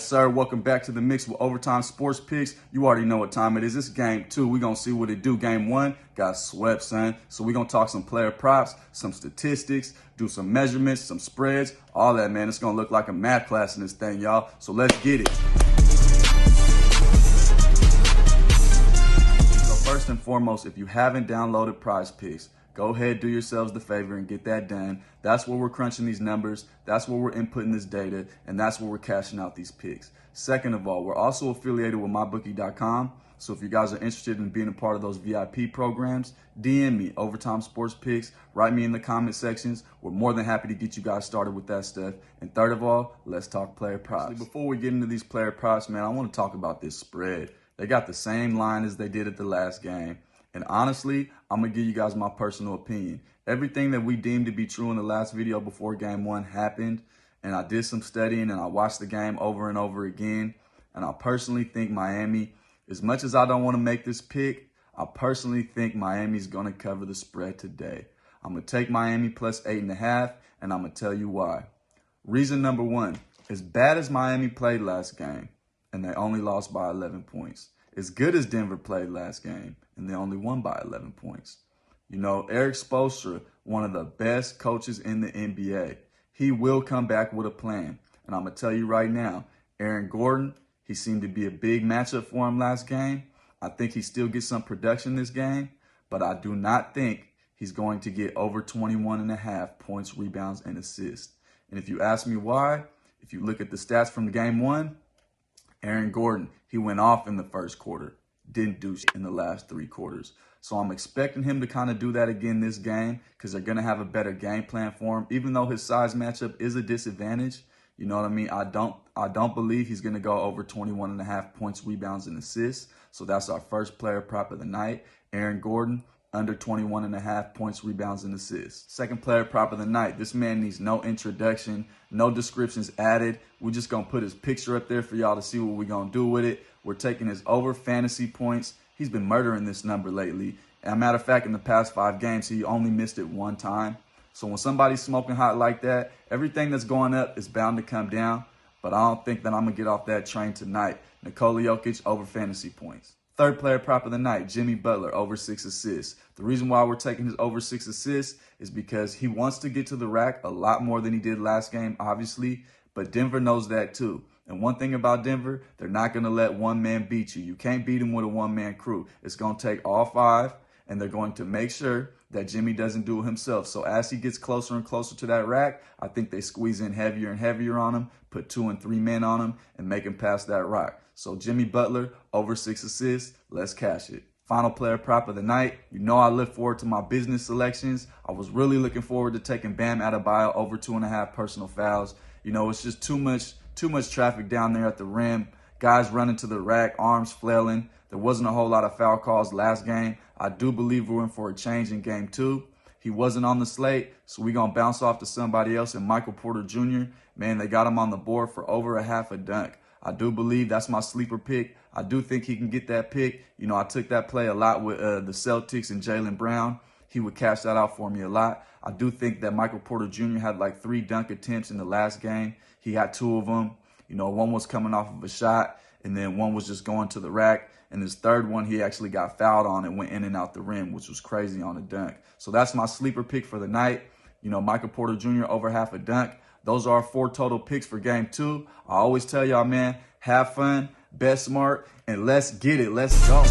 sir. Welcome back to the mix with Overtime Sports Picks. You already know what time it is. It's game 2. We're going to see what it do. Game 1 got swept, son. So we're going to talk some player props, some statistics, do some measurements, some spreads, all that, man. It's going to look like a math class in this thing, y'all. So let's get it. So first and foremost, if you haven't downloaded Prize Picks, go ahead, do yourselves the favor and get that done. That's where we're crunching these numbers. That's where we're inputting this data. And that's where we're cashing out these picks. Second of all, we're also affiliated with mybookie.com. So if you guys are interested in being a part of those VIP programs, DM me, Overtime Sports Picks. Write me in the comment sections. We're more than happy to get you guys started with that stuff. And third of all, let's talk player props. Before we get into these player props, man, I want to talk about this spread. They got the same line as they did at the last game. And honestly, I'm going to give you guys my personal opinion. Everything that we deemed to be true in the last video before game 1 happened. And I did some studying and I watched the game over and over again. And I personally think Miami, as much as I don't want to make this pick, I personally think Miami's going to cover the spread today. I'm going to take Miami plus 8.5, and I'm going to tell you why. Reason number 1, as bad as Miami played last game, and they only lost by 11 points. As good as Denver played last game, and they only won by 11 points. You know, Eric Spoelstra, one of the best coaches in the NBA, he will come back with a plan. And I'm going to tell you right now, Aaron Gordon, he seemed to be a big matchup for him last game. I think he still gets some production this game, but I do not think he's going to get over 21.5 points, rebounds, and assists. And if you ask me why, if you look at the stats from game 1, Aaron Gordon, he went off in the first quarter, didn't do shit in the last 3 quarters. So I'm expecting him to kind of do that again this game because they're going to have a better game plan for him. Even though his size matchup is a disadvantage, you know what I mean? I don't believe he's going to go over 21.5 points, rebounds, and assists. So that's our first player prop of the night. Aaron Gordon, under 21.5 points, rebounds, and assists. Second player prop of the night. This man needs no introduction, no descriptions added. We're just going to put his picture up there for y'all to see what we're going to do with it. We're taking his over fantasy points. He's been murdering this number lately. As a matter of fact, in the past 5 games, he only missed it 1 time. So when somebody's smoking hot like that, everything that's going up is bound to come down. But I don't think that I'm going to get off that train tonight. Nikola Jokic, over fantasy points. Third player prop of the night, Jimmy Butler, over 6 assists. The reason why we're taking his over 6 assists is because he wants to get to the rack a lot more than he did last game, obviously. But Denver knows that too. And one thing about Denver, they're not going to let one man beat you. You can't beat him with a one-man crew. It's going to take all 5, and they're going to make sure that Jimmy doesn't do it himself. So as he gets closer and closer to that rack, I think they squeeze in heavier and heavier on him, put 2 and 3 men on him, and make him pass that rack. So Jimmy Butler, over 6 assists. Let's cash it. Final player prop of the night. You know I look forward to my business selections. I was really looking forward to taking Bam Adebayo over 2.5 personal fouls. You know, it's just too much traffic down there at the rim. Guys running to the rack, arms flailing. There wasn't a whole lot of foul calls last game. I do believe we're in for a change in game 2. He wasn't on the slate, so we're going to bounce off to somebody else. And Michael Porter Jr., man, they got him on the board for over a half a dunk. I do believe that's my sleeper pick. I do think he can get that pick. You know, I took that play a lot with the Celtics and Jaylen Brown. He would cash that out for me a lot. I do think that Michael Porter Jr. had like 3 dunk attempts in the last game. He had 2 of them. You know, one was coming off of a shot, and then one was just going to the rack. And his third one, he actually got fouled on and went in and out the rim, which was crazy on a dunk. So that's my sleeper pick for the night. You know, Michael Porter Jr. over half a dunk. Those are our 4 total picks for game 2. I always tell y'all, man, have fun, bet smart, and let's get it. Let's go.